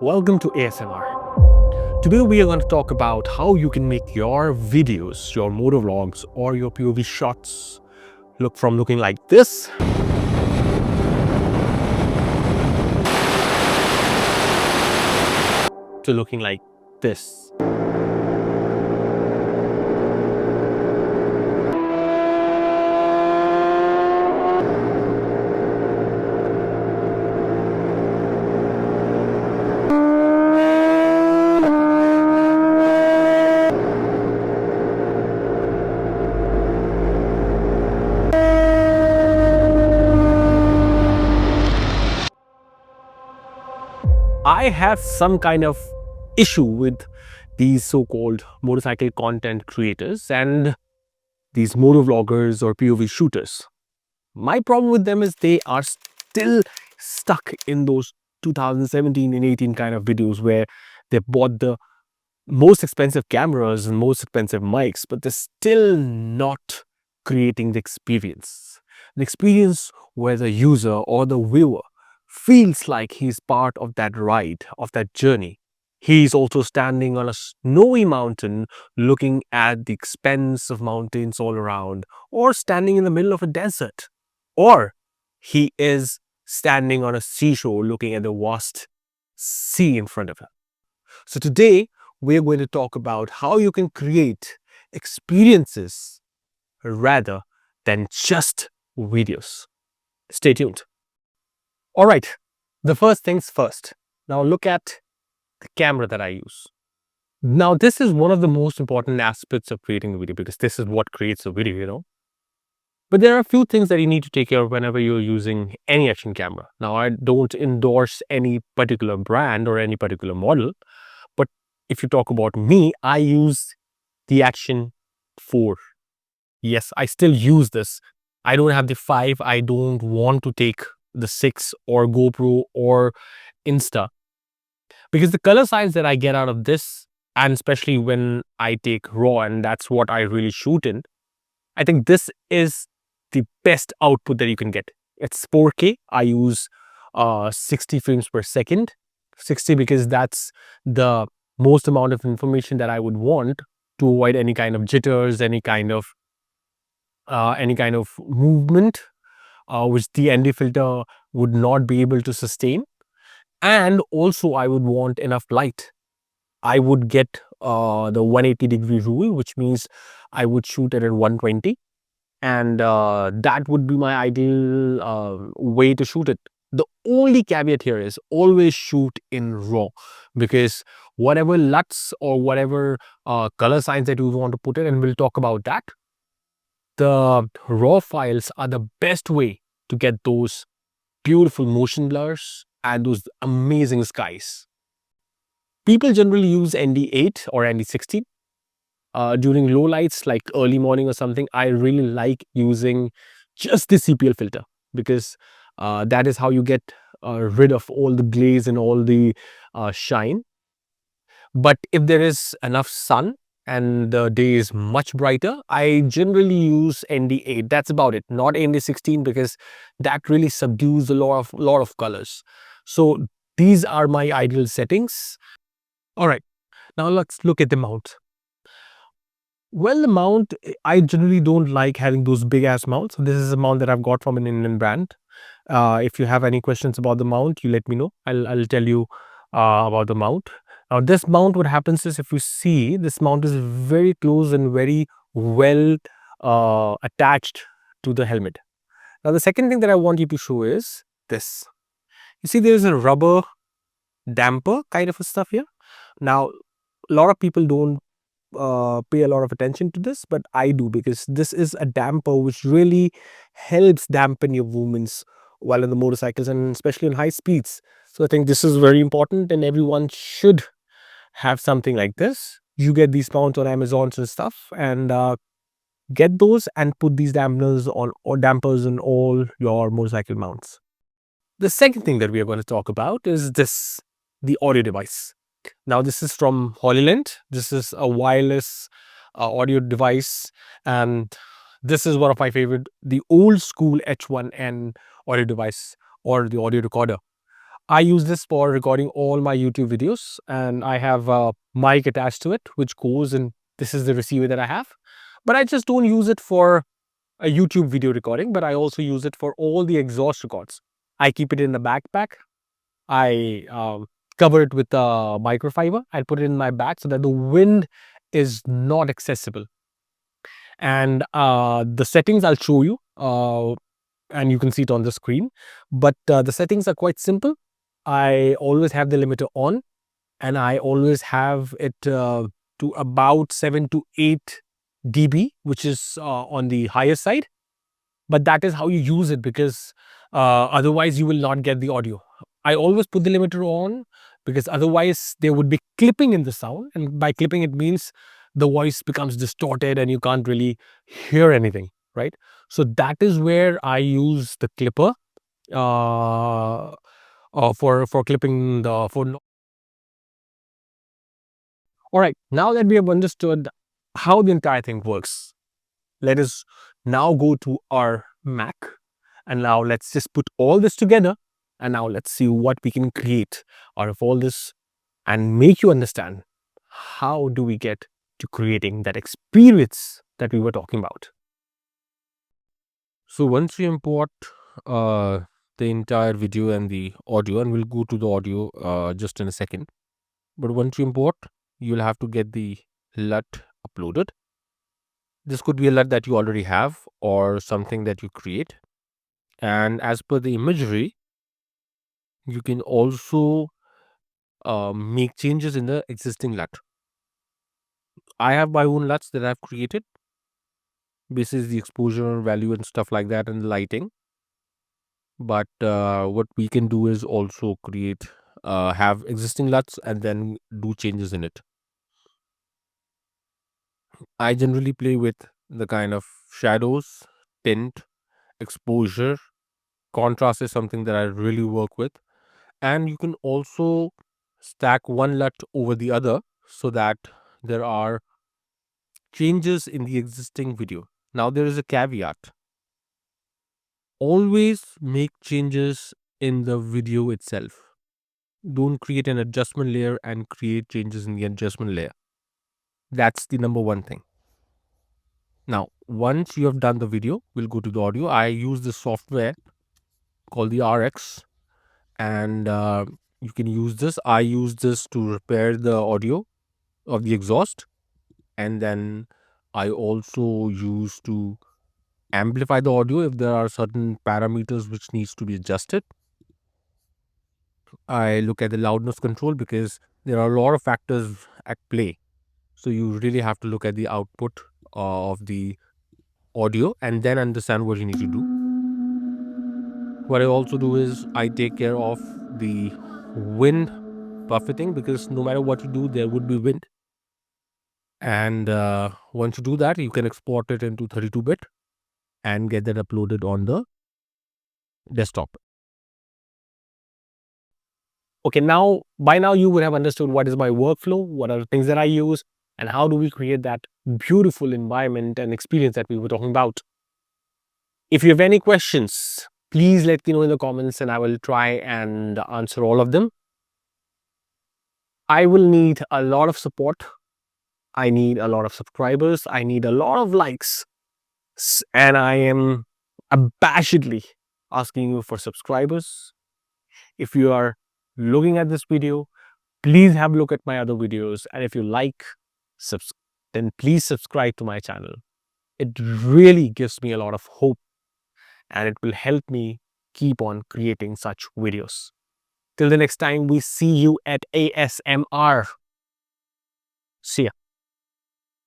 Welcome to ASMR. Today we are going to talk about how you can make your videos, your motovlogs or your POV shots looking like this to looking like this. I have some kind of issue with these so-called motorcycle content creators and these motovloggers or POV shooters. My problem with them is they are still stuck in those 2017 and 18 kind of videos where they bought the most expensive cameras and most expensive mics, but they're still not creating the experience. The experience where the user or the viewer feels like he's part of that ride, of that journey. He's also standing on a snowy mountain looking at the expanse of mountains all around, or standing in the middle of a desert, or he is standing on a seashore looking at the vast sea in front of him. So today, we're going to talk about how you can create experiences rather than just videos. Stay tuned. All right, the first things first. Now look at the camera that I use. Now this is one of the most important aspects of creating a video because this is what creates a video, But there are a few things that you need to take care of whenever you're using any action camera. Now I don't endorse any particular brand or any particular model, but if you talk about me, I use the Action 4. Yes, I still use this. I don't have the 5. I don't want to take the 6 or GoPro or Insta because the color science that I get out of this, and especially when I take RAW and that's what I really shoot in, I think this is the best output that you can get. It's 4K. I use 60 frames per second. 60 because that's the most amount of information that I would want to avoid any kind of jitters, any kind of movement, which the ND filter would not be able to sustain. And also I would want enough light. I would get the 180-degree rule, which means I would shoot it at 120. And that would be my ideal way to shoot it. The only caveat here is always shoot in RAW, because whatever LUTs or whatever color science that you want to put in, and we'll talk about that, the RAW files are the best way to get those beautiful motion blurs and those amazing skies. People generally use ND8 or ND16. During low lights like early morning or something, I really like using just the CPL filter because that is how you get rid of all the glaze and all the shine. But if there is enough sun and the day is much brighter, I generally use ND8. That's about it, not ND16, because that really subdues a lot of colors. So these are my ideal settings. All right, now let's look at the mount. Well, the mount, I generally don't like having those big ass mounts. This is a mount that I've got from an Indian brand. If you have any questions about the mount, you let me know. I'll tell you about the mount. Now this mount, what happens is, if you see, this mount is very close and very well attached to the helmet. Now the second thing that I want you to show is this. You see there is a rubber damper kind of a stuff here. Now a lot of people don't pay a lot of attention to this, but I do, because this is a damper which really helps dampen your movements while on the motorcycles and especially on high speeds. So I think this is very important and everyone should have something like this. You get these mounts on Amazon and stuff, and get those and put these dampers on all your motorcycle mounts. The second thing that we are going to talk about is this, the audio device. Now this is from HoloLens. This is a wireless audio device, and this is one of my favorite, the old school H1N audio device or the audio recorder. I use this for recording all my YouTube videos, and I have a mic attached to it, which goes in. This is the receiver that I have, but I just don't use it for a YouTube video recording, but I also use it for all the exhaust records. I keep it in the backpack. I cover it with a microfiber. I put it in my bag so that the wind is not accessible. And the settings I'll show you, and you can see it on the screen. But the settings are quite simple. I always have the limiter on, and I always have it to about 7 to 8 dB, which is on the higher side. But that is how you use it, because otherwise you will not get the audio. I always put the limiter on because otherwise there would be clipping in the sound, and by clipping it means the voice becomes distorted and you can't really hear anything, right? So that is where I use the clipper uh, for clipping the for. All right, now that we have understood how the entire thing works, let us now go to our Mac, and now let's just put all this together, and now let's see what we can create out of all this and make you understand how do we get to creating that experience that we were talking about. So once you import uh, the entire video and the audio, and we'll go to the audio just in a second, but once you import, you'll have to get the LUT uploaded. This could be a LUT that you already have or something that you create. And as per the imagery, you can also make changes in the existing LUT. I have my own LUTs that I've created. This is the exposure value and stuff like that, and the lighting. But what we can do is also create, have existing LUTs and then do changes in it. I generally play with the kind of shadows, tint, exposure, contrast is something that I really work with. And you can also stack one LUT over the other so that there are changes in the existing video. Now, there is a caveat. Always make changes in the video itself. Don't create an adjustment layer and create changes in the adjustment layer. That's the number one thing. Now, once you have done the video, we'll go to the audio. I use this software called the RX, and you can use this. I use this to repair the audio of the exhaust, and then I also use to amplify the audio if there are certain parameters which needs to be adjusted. I look at the loudness control because there are a lot of factors at play. So you really have to look at the output of the audio and then understand what you need to do. What I also do is I take care of the wind buffeting, because no matter what you do, there would be wind. And once you do that, you can export it into 32-bit and get that uploaded on the desktop. Okay, now by now you would have understood what is my workflow, what are the things that I use, and how do we create that beautiful environment and experience that we were talking about. If you have any questions, please let me know in the comments and I will try and answer all of them. I will need a lot of support. I need a lot of subscribers. I need a lot of likes. And I am abashedly asking you for subscribers. If you are looking at this video, please have a look at my other videos. And if you like, then please subscribe to my channel. It really gives me a lot of hope, and it will help me keep on creating such videos. Till the next time we see you at ASMR. See ya.